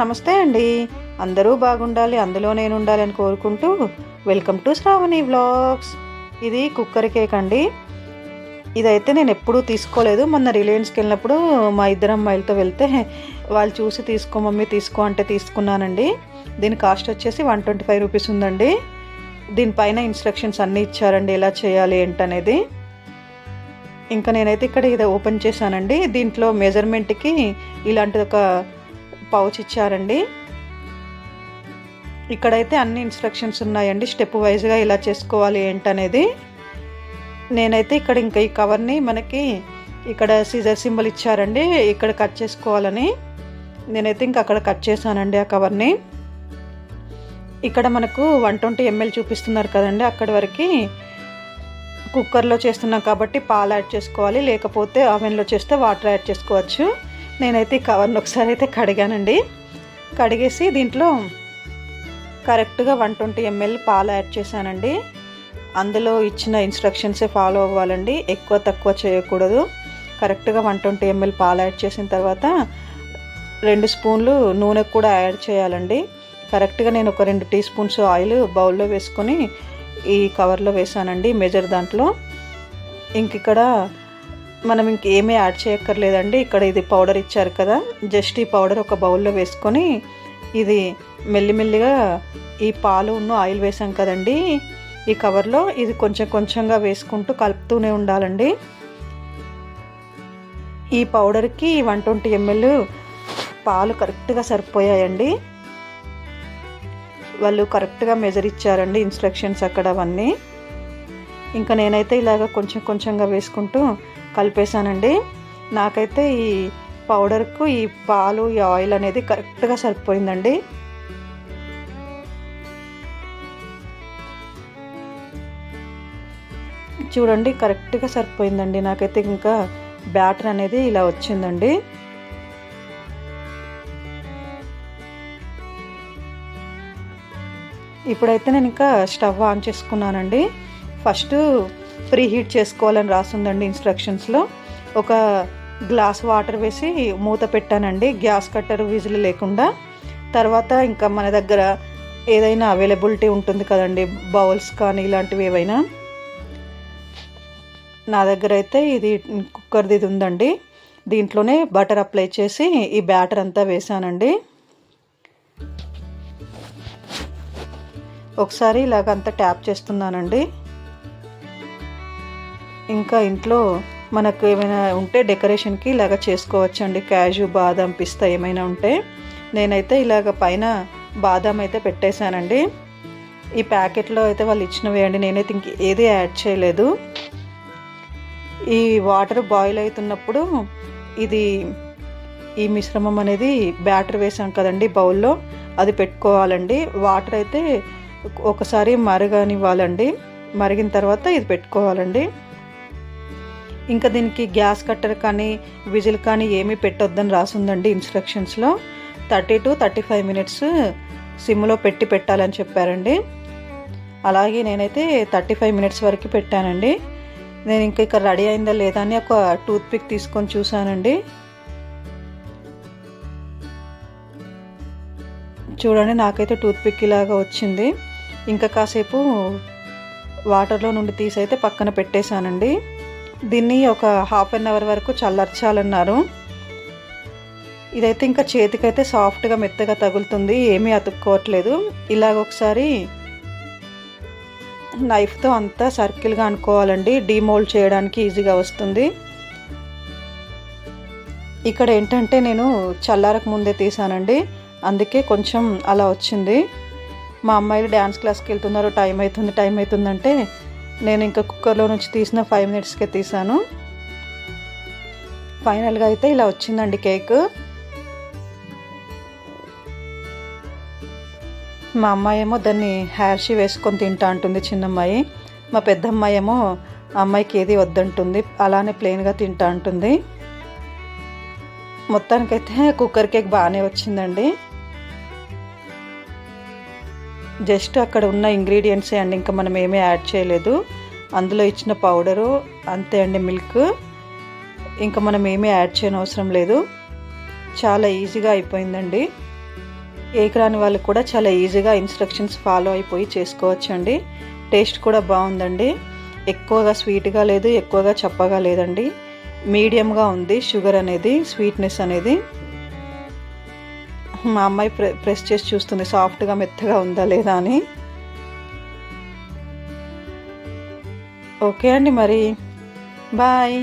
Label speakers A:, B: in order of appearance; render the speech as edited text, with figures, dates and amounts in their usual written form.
A: నమస్తే అండి. అందరూ బాగుండాలి, అందులో నేను ఉండాలి అని కోరుకుంటూ వెల్కమ్ టు శ్రావణి వ్లాగ్స్. ఇది కుక్కర్ కేక్ అండి. ఇదైతే నేను ఎప్పుడూ తీసుకోలేదు. మొన్న రిలయన్స్కి వెళ్ళినప్పుడు మా ఇద్దరు అమ్మాయిలతో వెళ్తే వాళ్ళు చూసి తీసుకో మమ్మీ తీసుకో అంటే తీసుకున్నానండి. దీని కాస్ట్ వచ్చేసి 125 రూపీస్ ఉందండి. దీనిపైన ఇన్స్ట్రక్షన్స్ అన్నీ ఇచ్చారండి, ఎలా చేయాలి ఏంటనేది. ఇంకా నేనైతే ఇక్కడ ఇది ఓపెన్ చేశానండి. దీంట్లో మెజర్మెంట్కి ఇలాంటి ఒక పౌచ్ ఇచ్చారండి. ఇక్కడైతే అన్ని ఇన్స్ట్రక్షన్స్ ఉన్నాయండి, స్టెప్ వైజ్గా ఇలా చేసుకోవాలి ఏంటనేది. నేనైతే ఇక్కడ ఇంకా ఈ కవర్ని మనకి ఇక్కడ సీజర్ సింబల్ ఇచ్చారండి, ఇక్కడ కట్ చేసుకోవాలని. నేనైతే ఇంకా అక్కడ కట్ చేశానండి ఆ కవర్ని. ఇక్కడ మనకు 120 ml చూపిస్తున్నారు కదండి, అక్కడి వరకు కుక్కర్లో చేస్తున్నాం కాబట్టి పాలు యాడ్ చేసుకోవాలి, లేకపోతే ఓవెన్లో చేస్తే వాటర్ యాడ్ చేసుకోవచ్చు. నేనైతే ఈ కవర్ని ఒకసారి అయితే కడిగానండి. కడిగేసి దీంట్లో కరెక్ట్గా 120 ml పాలు యాడ్ చేశానండి. అందులో ఇచ్చిన ఇన్స్ట్రక్షన్సే ఫాలో అవ్వాలండి, ఎక్కువ తక్కువ చేయకూడదు. కరెక్ట్గా 120 ml పాలు యాడ్ చేసిన తర్వాత 2 స్పూన్లు నూనె కూడా యాడ్ చేయాలండి. కరెక్ట్గా నేను ఒక 2 టీ స్పూన్స్ ఆయిల్ బౌల్లో వేసుకొని ఈ కవర్లో వేసానండి, మెజర్ దాంట్లో. ఇక్కడ మనం ఇంకేమీ యాడ్ చేయక్కర్లేదండి. ఇక్కడ ఇది పౌడర్ ఇచ్చారు కదా, జస్ట్ ఈ పౌడర్ ఒక బౌల్లో వేసుకొని ఇది మెల్లిమెల్లిగా ఈ పాలు ఆయిల్ వేసాం కదండి ఈ కవర్లో, ఇది కొంచెం కొంచెంగా వేసుకుంటూ కలుపుతూనే ఉండాలండి. ఈ పౌడర్కి 120 ml పాలు కరెక్ట్గా సరిపోయాయండి. వాళ్ళు కరెక్ట్గా మెజర్ ఇచ్చారండి, ఇన్స్ట్రక్షన్స్ అక్కడ అవన్నీ. ఇంకా నేనైతే ఇలాగ కొంచెం కొంచెంగా వేసుకుంటూ కలిపేశానండి. నాకైతే ఈ పౌడర్కు ఈ పాలు ఈ ఆయిల్ అనేది కరెక్ట్గా సరిపోయిందండి. చూడండి, కరెక్ట్గా సరిపోయిందండి నాకైతే. ఇంకా బ్యాటర్ అనేది ఇలా వచ్చిందండి. ఇప్పుడైతే నేను ఇంకా స్టవ్ ఆన్ చేసుకున్నానండి. ఫస్ట్ ప్రీ హీట్ చేసుకోవాలని రాస్తుందండి ఇన్స్ట్రక్షన్స్లో. ఒక గ్లాస్ వాటర్ వేసి మూత పెట్టానండి, గ్యాస్ కట్టర్ విజిల్ లేకుండా. తర్వాత ఇంకా మన దగ్గర ఏదైనా అవైలబిలిటీ ఉంటుంది కదండి, బౌల్స్ కానీ ఇలాంటివి ఏవైనా. నా దగ్గర అయితే ఇది కుక్కర్ది ఇది ఉందండి. దీంట్లోనే బటర్ అప్లై చేసి ఈ బ్యాటర్ అంతా వేసానండి. ఒకసారి ఇలాగంతా ట్యాప్ చేస్తున్నానండి. ఇంకా ఇంట్లో మనకు ఏమైనా ఉంటే డెకరేషన్కి ఇలాగ చేసుకోవచ్చండి, క్యాజు బాదం పిస్తా ఏమైనా ఉంటే. నేనైతే ఇలాగ పైన బాదం అయితే పెట్టేశానండి. ఈ ప్యాకెట్లో అయితే వాళ్ళు ఇచ్చినవి అండి, నేనైతే ఇంక ఏది యాడ్ చేయలేదు. ఈ వాటర్ బాయిల్ అవుతున్నప్పుడు ఇది ఈ మిశ్రమం అనేది బ్యాటర్ వేసాం కదండి బౌల్లో, అది పెట్టుకోవాలండి. వాటర్ అయితే ఒకసారి మరగనివ్వాలండి, మరిగిన తర్వాత ఇది పెట్టుకోవాలండి. ఇంకా దీనికి గ్యాస్ కట్టర్ కానీ విజిల్ కానీ ఏమీ పెట్టొద్దని రాసుందండి ఇన్స్ట్రక్షన్స్లో. 30 to 35 minutes సిమ్లో పెట్టాలని చెప్పారండి. అలాగే నేనైతే 35 minutes వరకు పెట్టానండి. నేను ఇంకా ఇక్కడ రెడీ అయిందా లేదా అని ఒక టూత్ పిక్ తీసుకొని చూసానండి. చూడండి, నాకైతే టూత్ పిక్ ఇలాగా వచ్చింది. ఇంకా కాసేపు వాటర్లో నుండి తీసి అయితే పక్కన పెట్టేశానండి. దీన్ని ఒక 1/2 hour వరకు చల్లార్చాలన్నారు. ఇదైతే ఇంకా చేతికైతే సాఫ్ట్గా మెత్తగా తగులుతుంది, ఏమీ అతుక్కోవట్లేదు. ఇలాగ ఒకసారి నైఫ్తో అంతా సర్కిల్గా అనుకోవాలండి, డీమోల్డ్ చేయడానికి ఈజీగా వస్తుంది. ఇక్కడ ఏంటంటే నేను చల్లారక ముందే తీసానండి, అందుకే కొంచెం అలా వచ్చింది. మా అమ్మాయిలు డ్యాన్స్ క్లాస్కి వెళ్తున్నారు, టైం అవుతుందంటే నేను ఇంకా కుక్కర్లో నుంచి తీసిన 5 minutesకే తీసాను. ఫైనల్గా అయితే ఇలా వచ్చిందండి కేక్. మా అమ్మాయి ఏమో దాన్ని హ్యార్షి వేసుకొని తింటా అంటుంది, చిన్నమ్మాయి. మా పెద్దమ్మాయి ఏమో అమ్మాయికి ఏది వద్దంటుంది, అలానే ప్లెయిన్గా తింటా అంటుంది. మొత్తానికైతే కుక్కర్ కేక్ బాగానే వచ్చిందండి. జస్ట్ అక్కడ ఉన్న ఇంగ్రీడియంట్సే అండి, ఇంకా మనం ఏమీ యాడ్ చేయలేదు. అందులో ఇచ్చిన పౌడరు అంతే అండి, మిల్క్. ఇంకా మనం ఏమీ యాడ్ చేయని అవసరం లేదు, చాలా ఈజీగా అయిపోయిందండి. కేక్ రాని వాళ్ళకి కూడా చాలా ఈజీగా ఇన్స్ట్రక్షన్స్ ఫాలో అయిపోయి చేసుకోవచ్చండి. టేస్ట్ కూడా బాగుందండి. ఎక్కువగా స్వీట్గా లేదు, ఎక్కువగా చప్పగా లేదండి. మీడియంగా ఉంది షుగర్ అనేది, స్వీట్నెస్ అనేది. మా అమ్మాయి ప్రెస్ చేసి చూస్తుంది సాఫ్ట్గా మెత్తగా ఉందా లేదా అని. ఓకే అండి, మరి బాయ్.